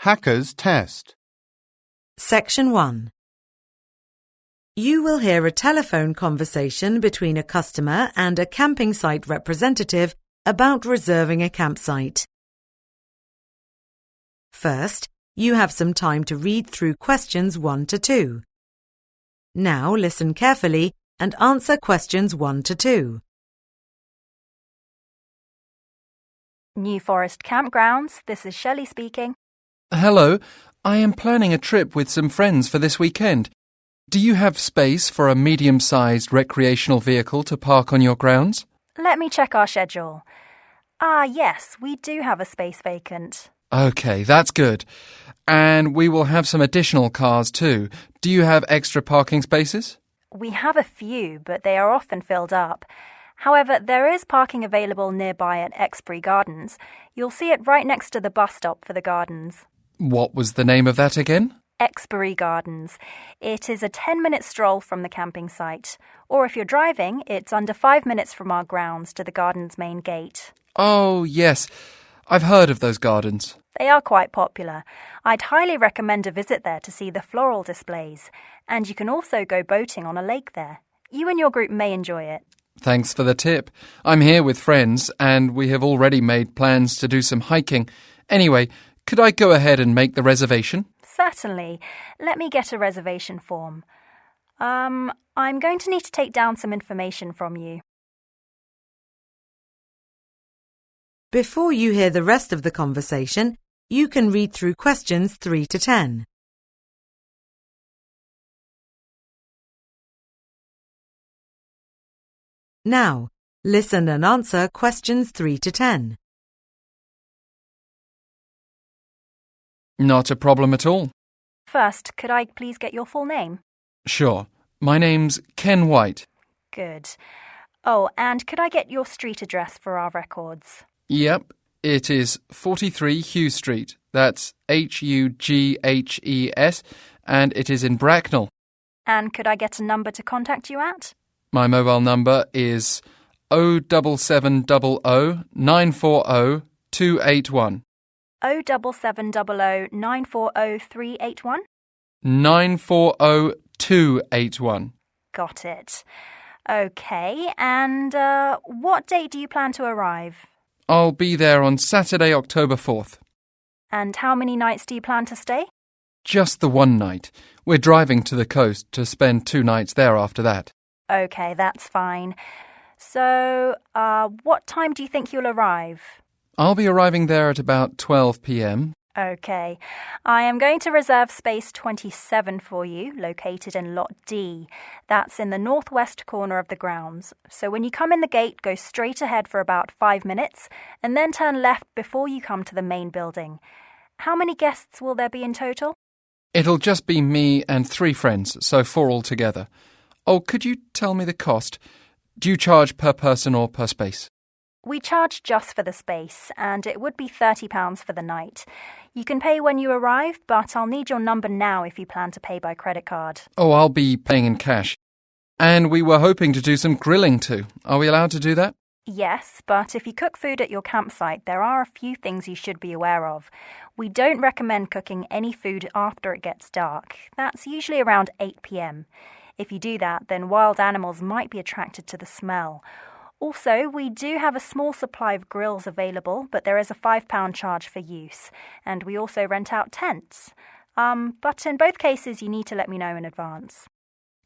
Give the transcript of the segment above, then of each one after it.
Hacker's Test. Section 1. You will hear a telephone conversation between a customer and a camping site representative about reserving a campsite. First, you have some time to read through questions 1 to 2. Now listen carefully and answer questions 1 to 2. New Forest Campgrounds, this is Shelley speaking. Hello, I am planning a trip with some friends for this weekend. Do you have space for a medium-sized recreational vehicle to park on your grounds? Let me check our schedule. Yes, we do have a space vacant. OK, that's good. And we will have some additional cars too. Do you have extra parking spaces? We have a few, but they are often filled up. However, there is parking available nearby at Exbury Gardens. You'll see it right next to the bus stop for the gardens. What was the name of that again? Exbury Gardens. It is a 10-minute stroll from the camping site. Or if you're driving, it's under 5 minutes from our grounds to the garden's main gate. Oh, yes. I've heard of those gardens. They are quite popular. I'd highly recommend a visit there to see the floral displays. And you can also go boating on a lake there. You and your group may enjoy it. Thanks for the tip. I'm here with friends and we have already made plans to do some hiking. Anyway, could I go ahead and make the reservation? Certainly. Let me get a reservation form. I'm going to need to take down some information from you. Before you hear the rest of the conversation, you can read through questions 3 to 10. Now, listen and answer questions 3 to 10. Not a problem at all. First, could I please get your full name? Sure. My name's Ken White. Good. Oh, and could I get your street address for our records? Yep, it is 43 Hughes Street. That's Hughes, and it is in Bracknell. And could I get a number to contact you at? My mobile number is 07700 940 281. 07700 940 381? 940 281. Got it. OK, and what date do you plan to arrive? I'll be there on Saturday, October 4th. And how many nights do you plan to stay? Just the one night. We're driving to the coast to spend 2 nights there after that. OK, that's fine. So, what time do you think you'll arrive? I'll be arriving there at about 12 p.m. OK. I am going to reserve space 27 for you, located in Lot D. That's in the northwest corner of the grounds. So when you come in the gate, go straight ahead for about 5 minutes and then turn left before you come to the main building. How many guests will there be in total? It'll just be me and 3 friends, so 4 altogether. Oh, could you tell me the cost? Do you charge per person or per space? We charge just for the space, and it would be £30 for the night. You can pay when you arrive, but I'll need your number now if you plan to pay by credit card. Oh, I'll be paying in cash. And we were hoping to do some grilling too. Are we allowed to do that? Yes, but if you cook food at your campsite, there are a few things you should be aware of. We don't recommend cooking any food after it gets dark. That's usually around 8 p.m. If you do that, then wild animals might be attracted to the smell. Also, we do have a small supply of grills available, but there is a £5 charge for use. And we also rent out tents. But in both cases, you need to let me know in advance.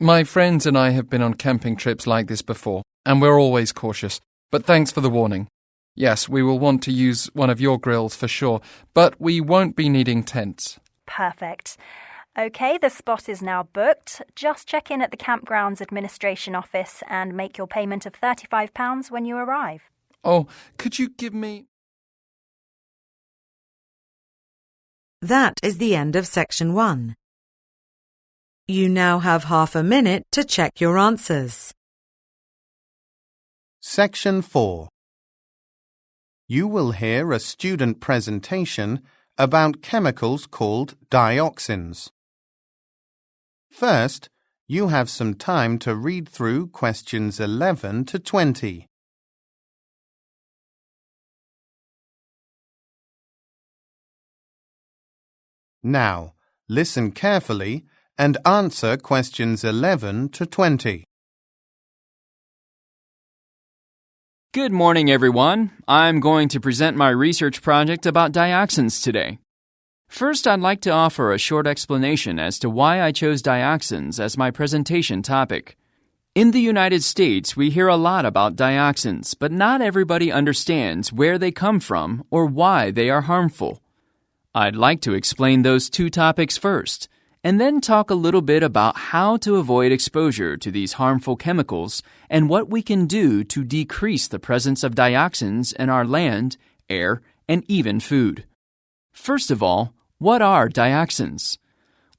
My friends and I have been on camping trips like this before, and we're always cautious. But thanks for the warning. Yes, we will want to use one of your grills for sure, but we won't be needing tents. Perfect. OK, the spot is now booked. Just check in at the campground's administration office and make your payment of £35 when you arrive. Oh, could you give me... That is the end of section 1. You now have half a minute to check your answers. Section 4. You will hear a student presentation about chemicals called dioxins. First, you have some time to read through questions 11 to 20. Now, listen carefully and answer questions 11 to 20. Good morning, everyone. I'm going to present my research project about dioxins today. First, I'd like to offer a short explanation as to why I chose dioxins as my presentation topic. In the United States, we hear a lot about dioxins, but not everybody understands where they come from or why they are harmful. I'd like to explain those two topics first, and then talk a little bit about how to avoid exposure to these harmful chemicals and what we can do to decrease the presence of dioxins in our land, air, and even food. First of all, what are dioxins?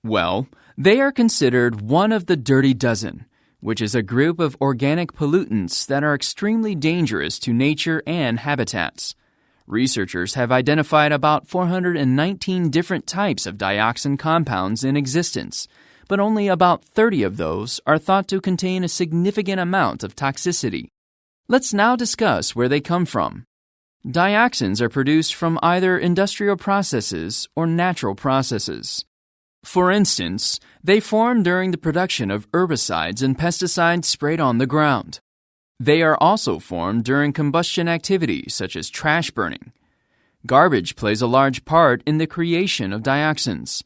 Well, they are considered one of the dirty dozen, which is a group of organic pollutants that are extremely dangerous to nature and habitats. Researchers have identified about 419 different types of dioxin compounds in existence, but only about 30 of those are thought to contain a significant amount of toxicity. Let's now discuss where they come from. Dioxins are produced from either industrial processes or natural processes. For instance, they form during the production of herbicides and pesticides sprayed on the ground. They are also formed during combustion activities such as trash burning. Garbage plays a large part in the creation of dioxins.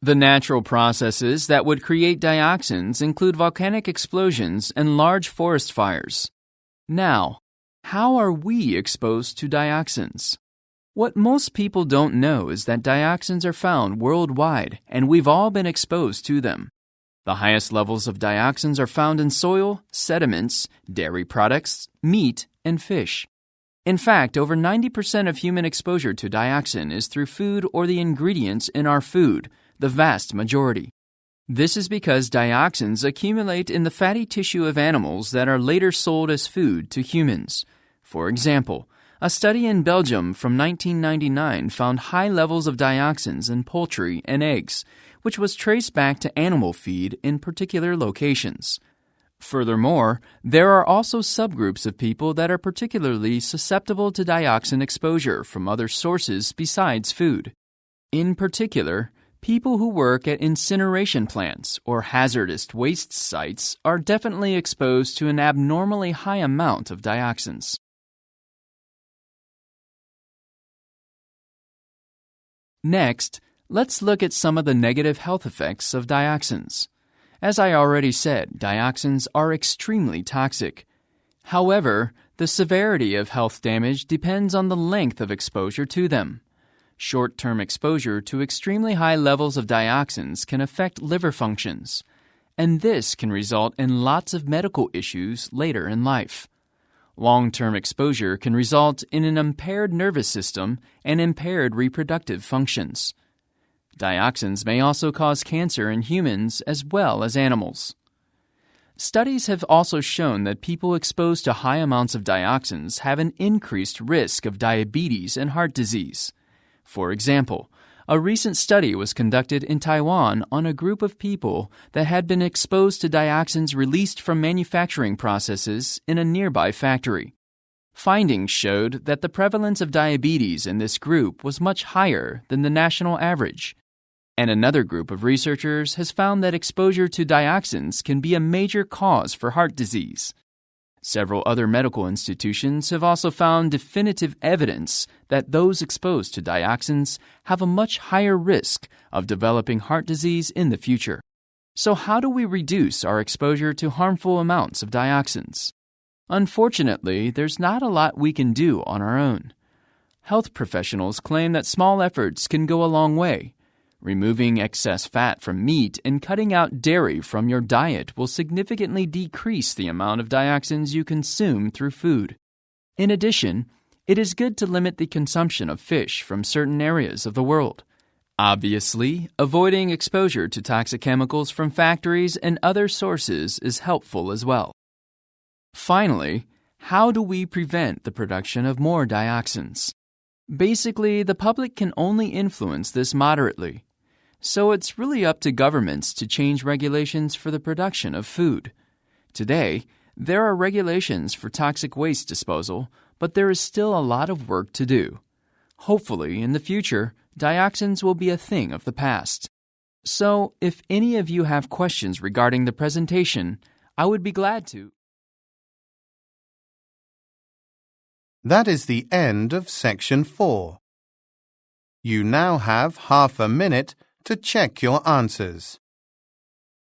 The natural processes that would create dioxins include volcanic explosions and large forest fires. Now, how are we exposed to dioxins? What most people don't know is that dioxins are found worldwide, and we've all been exposed to them. The highest levels of dioxins are found in soil, sediments, dairy products, meat, and fish. In fact, over 90% of human exposure to dioxin is through food or the ingredients in our food, the vast majority. This is because dioxins accumulate in the fatty tissue of animals that are later sold as food to humans. For example, a study in Belgium from 1999 found high levels of dioxins in poultry and eggs, which was traced back to animal feed in particular locations. Furthermore, there are also subgroups of people that are particularly susceptible to dioxin exposure from other sources besides food. In particular, people who work at incineration plants or hazardous waste sites are definitely exposed to an abnormally high amount of dioxins. Next, let's look at some of the negative health effects of dioxins. As I already said, dioxins are extremely toxic. However, the severity of health damage depends on the length of exposure to them. Short-term exposure to extremely high levels of dioxins can affect liver functions, and this can result in lots of medical issues later in life. Long-term exposure can result in an impaired nervous system and impaired reproductive functions. Dioxins may also cause cancer in humans as well as animals. Studies have also shown that people exposed to high amounts of dioxins have an increased risk of diabetes and heart disease. For example, a recent study was conducted in Taiwan on a group of people that had been exposed to dioxins released from manufacturing processes in a nearby factory. Findings showed that the prevalence of diabetes in this group was much higher than the national average. And another group of researchers has found that exposure to dioxins can be a major cause for heart disease. Several other medical institutions have also found definitive evidence that those exposed to dioxins have a much higher risk of developing heart disease in the future. So how do we reduce our exposure to harmful amounts of dioxins? Unfortunately, there's not a lot we can do on our own. Health professionals claim that small efforts can go a long way. Removing excess fat from meat and cutting out dairy from your diet will significantly decrease the amount of dioxins you consume through food. In addition, it is good to limit the consumption of fish from certain areas of the world. Obviously, avoiding exposure to toxic chemicals from factories and other sources is helpful as well. Finally, how do we prevent the production of more dioxins? Basically, the public can only influence this moderately. So it's really up to governments to change regulations for the production of food. Today, there are regulations for toxic waste disposal, but there is still a lot of work to do. Hopefully, in the future, Dioxins will be a thing of the past. So, if any of you have questions regarding the presentation, I would be glad to. That is the end of section 4. You now have half a minute to check your answers.